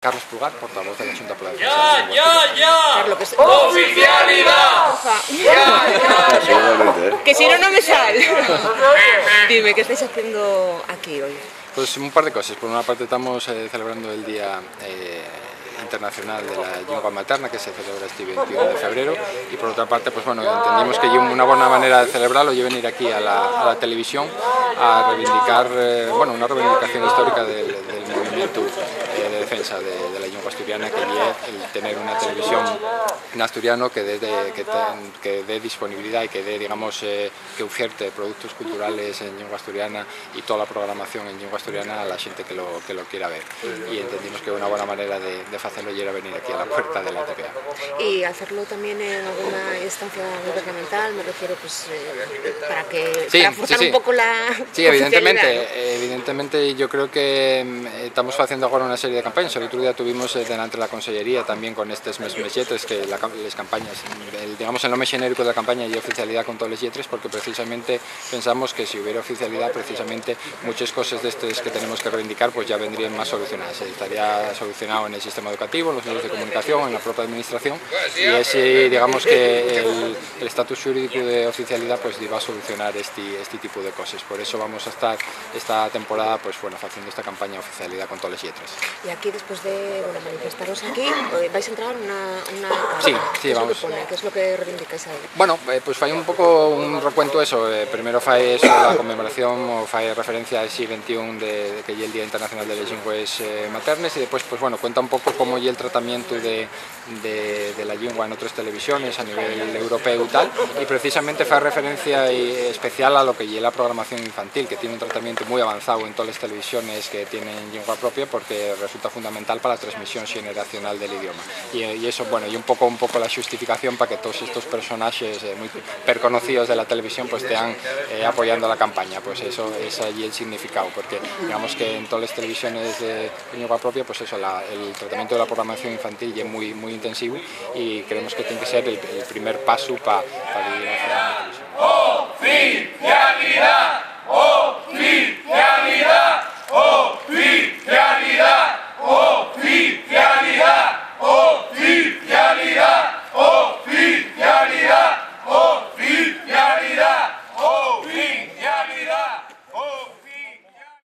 Carlos Pulgar, portavoz de la Xunta por la Defensa. Carlos, ¡Oficialidad! Que si no, no me sale. Dime, ¿qué estáis haciendo aquí hoy? Pues un par de cosas. Por una parte estamos celebrando el Día Internacional de la Lengua Materna, que se celebra este 21 de febrero, y por otra parte, pues bueno, entendimos que una buena manera de celebrarlo y venir aquí a la televisión a reivindicar, bueno, una reivindicación histórica del movimiento de defensa de la lengua asturiana, que es el tener una televisión en asturiano que dé disponibilidad y que dé, digamos, que ofierte productos culturales en lengua asturiana y toda la programación en lengua asturiana a la gente que lo quiera ver. Y entendimos que una buena manera de hacerlo era venir aquí a la puerta de la TVA. Y hacerlo también en alguna instancia gubernamental, me refiero, pues, para forzar un poco la Sí, evidentemente yo creo que estamos haciendo ahora una serie de campañas. El otro día tuvimos delante de la Consellería también con estos mesmes lletres, que las campañas, digamos el nombre genérico de la campaña y oficialidad con todos los lletres, porque precisamente pensamos que si hubiera oficialidad, precisamente muchas cosas de estas que tenemos que reivindicar pues ya vendrían más solucionadas. Estaría solucionado en el sistema educativo, en los medios de comunicación, en la propia administración, y ese, digamos que el estatus jurídico de oficialidad pues va a solucionar este tipo de cosas. Por eso vamos a estar esta temporada pues bueno, haciendo esta campaña de oficialidad con todas las letras. Y aquí, después de manifestaros aquí, vais a entrar en una Sí, vamos. ¿Qué es lo que reivindicáis ahí? Bueno, pues fai un pouco un recuento eso. Primero fai eso, la conmemoración, o fai referencia a ese 21 de que é el Día Internacional de las Lenguas Maternes, y después pues bueno, cuenta un poco cómo es el tratamiento de la lengua en otras televisiones a nivel europeo y tal, y precisamente fai referencia especial a lo que es la programación infantil, que tiene un tratamiento muy avanzado en todas las televisiones que tienen lengua propia, porque resulta fundamental para la transmisión generacional del idioma. Y eso, bueno, y un poco la justificación para que todos estos personajes muy perconocidos de la televisión pues estén apoyando la campaña. Pues eso es allí el significado, porque digamos que en todas las televisiones de lengua propia pues eso, el tratamiento de la programación infantil es muy intensivo, y creemos que tiene que ser el primer paso para ir hacia la televisión. ¡Oficialidad!